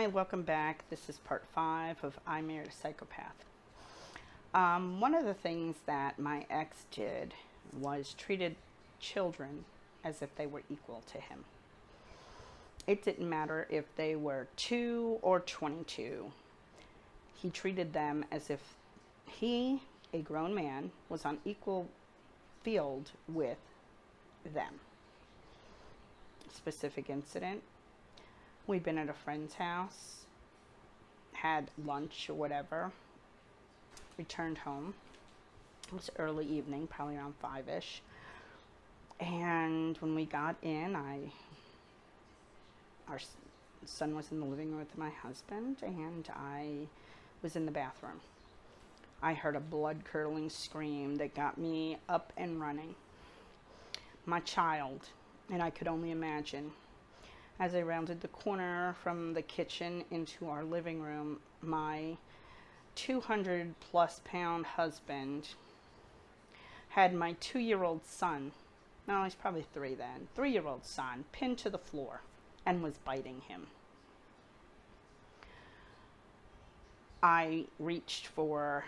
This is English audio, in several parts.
Hi, welcome back. This is part 5 of I Married a Psychopath. One of the things that my ex did was treated children as if they were equal to him. It didn't matter if they were 2 or 22. He treated them as if he, a grown man, was on equal field with them. Specific incident. We'd been at a friend's house, had lunch or whatever, returned home. It was early evening, probably around 5-ish. And when we got in, our son was in the living room with my husband, and I was in the bathroom. I heard a blood-curdling scream that got me up and running. My child, and I could only imagine, as I rounded the corner from the kitchen into our living room, my 200-plus pound husband had my 2-year-old son, no, he's probably 3 then, 3-year-old son, pinned to the floor and was biting him. I reached for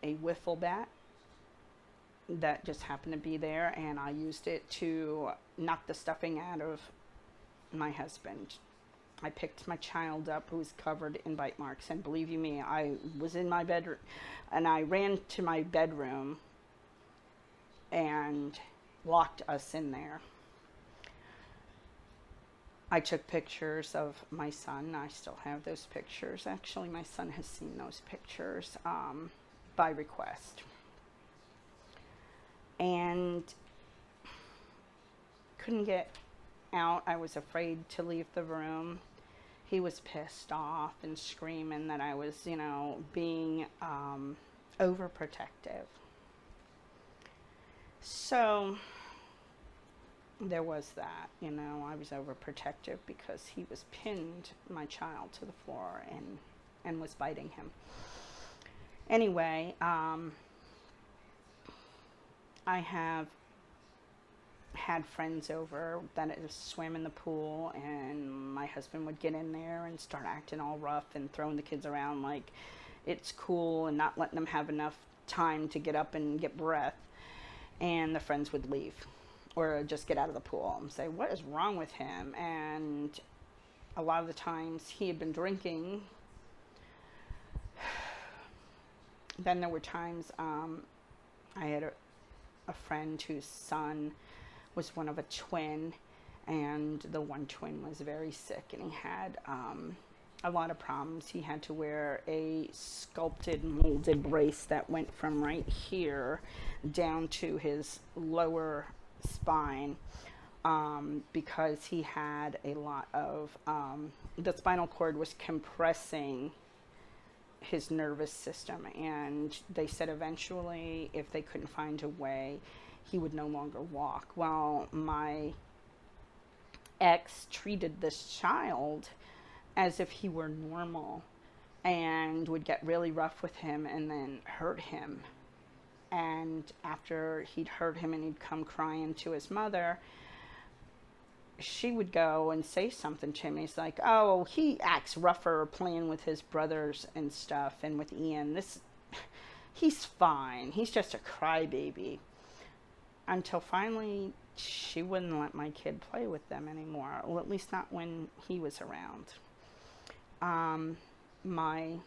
a wiffle bat that just happened to be there, and I used it to knock the stuffing out of my husband. I picked my child up, who was covered in bite marks, and believe you me, I was in my bedroom, and I ran to my bedroom and locked us in there. I took pictures of my son. I still have those pictures. Actually, my son has seen those pictures by request. And couldn't get out. I was afraid to leave the room. He was pissed off and screaming that I was, being overprotective. So there was that, I was overprotective because he was pinned, my child, to the floor and was biting him. Anyway, I have had friends over that swam in the pool, and my husband would get in there and start acting all rough and throwing the kids around like it's cool and not letting them have enough time to get up and get breath. And the friends would leave or just get out of the pool and say, what is wrong with him? And a lot of the times he had been drinking. Then there were times I had a friend whose son was one of a twin, and the one twin was very sick, and he had a lot of problems. He had to wear a sculpted molded brace that went from right here down to his lower spine because he had a lot of the spinal cord was compressing his nervous system, and they said eventually if they couldn't find a way, he would no longer walk. Well, my ex treated this child as if he were normal and would get really rough with him and then hurt him. And after he'd hurt him and he'd come crying to his mother, she would go and say something to him. He's like, oh, he acts rougher playing with his brothers and stuff and with Ian. He's fine. He's just a crybaby. Until finally she wouldn't let my kid play with them anymore. Well, at least not when he was around. My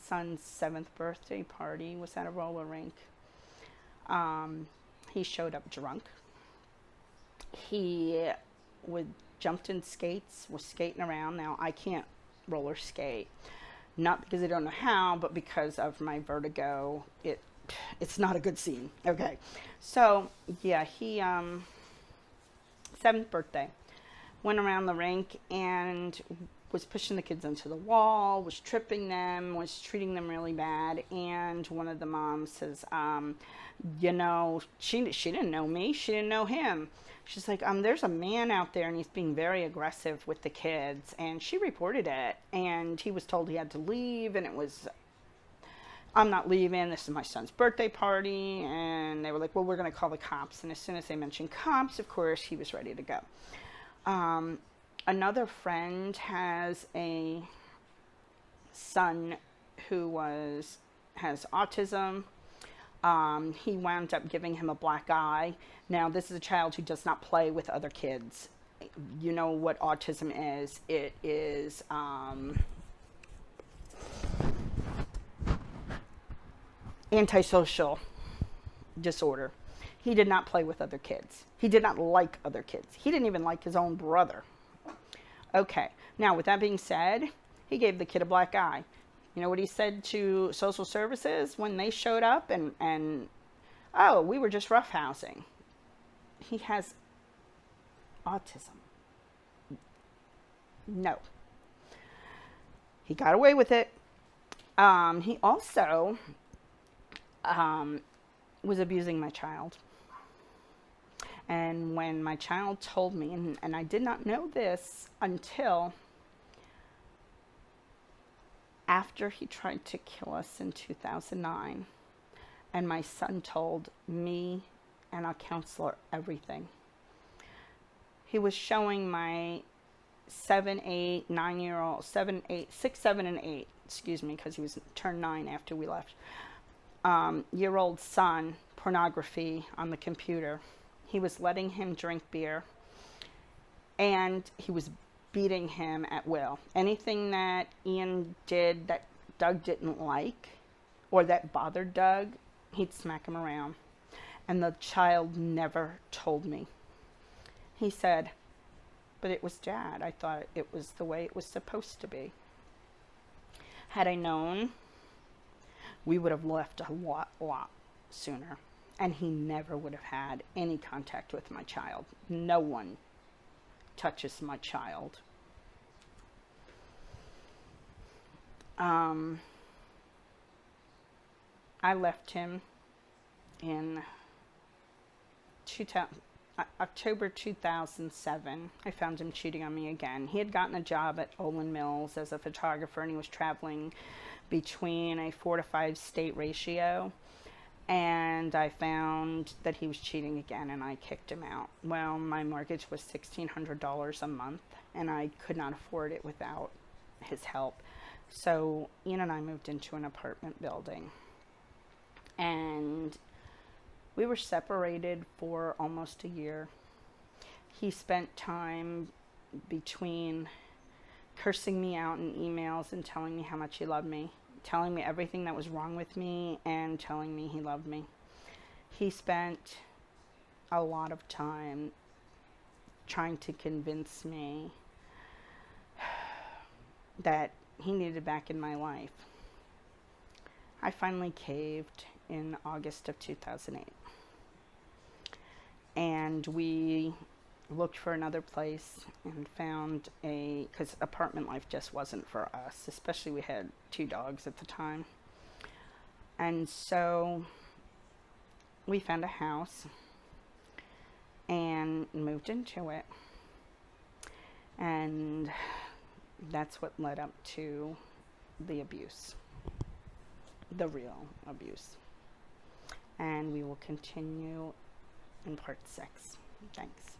son's 7th birthday party was at a roller rink. He showed up drunk. He jumped in skates, was skating around. Now, I can't roller skate. Not because I don't know how, but because of my vertigo. It's not a good scene. Okay. So, yeah, he, 7th birthday, went around the rink and was pushing the kids into the wall, was tripping them, was treating them really bad. And one of the moms says, she didn't know me. She didn't know him. She's like, there's a man out there and he's being very aggressive with the kids. And she reported it, and he was told he had to leave, and it was, I'm not leaving. This is my son's birthday party. And they were like, well, we're going to call the cops. And as soon as they mentioned cops, of course, he was ready to go. Another friend has a son who has autism. He wound up giving him a black eye. Now, this is a child who does not play with other kids. You know what autism is. It is antisocial disorder. He did not play with other kids. He did not like other kids. He didn't even like his own brother. Okay, now with that being said, he gave the kid a black eye. You know what he said to social services when they showed up and oh, we were just roughhousing. He has autism. No. He got away with it. He also was abusing my child. And when my child told me, and I did not know this until after he tried to kill us in 2009, and my son told me and our counselor everything. He was showing my 7, 8, 9-year-old, 7, 8, 6, 7, and 8, excuse me, because he was turned 9 after we left, year-old son pornography on the computer. He was letting him drink beer, and he was beating him at will. Anything that Ian did that Doug didn't like or that bothered Doug, he'd smack him around. And the child never told me. He said, but it was Dad. I thought it was the way it was supposed to be. Had I known, we would have left a lot sooner. And he never would have had any contact with my child. No one touches my child. I left him in October 2007. I found him cheating on me again. He had gotten a job at Olin Mills as a photographer, and he was traveling between a 4 to 5 state ratio. And I found that he was cheating again, and I kicked him out. Well, my mortgage was $1,600 a month, and I could not afford it without his help. So Ian and I moved into an apartment building, and we were separated for almost a year. He spent time between cursing me out in emails and telling me how much he loved me, telling me everything that was wrong with me, and telling me he loved me. He spent a lot of time trying to convince me that he needed back in my life. I finally caved in August of 2008. And we looked for another place and found because apartment life just wasn't for us, especially we had 2 dogs at the time. And so we found a house and moved into it. And that's what led up to the abuse, the real abuse. And we will continue in part 6. Thanks.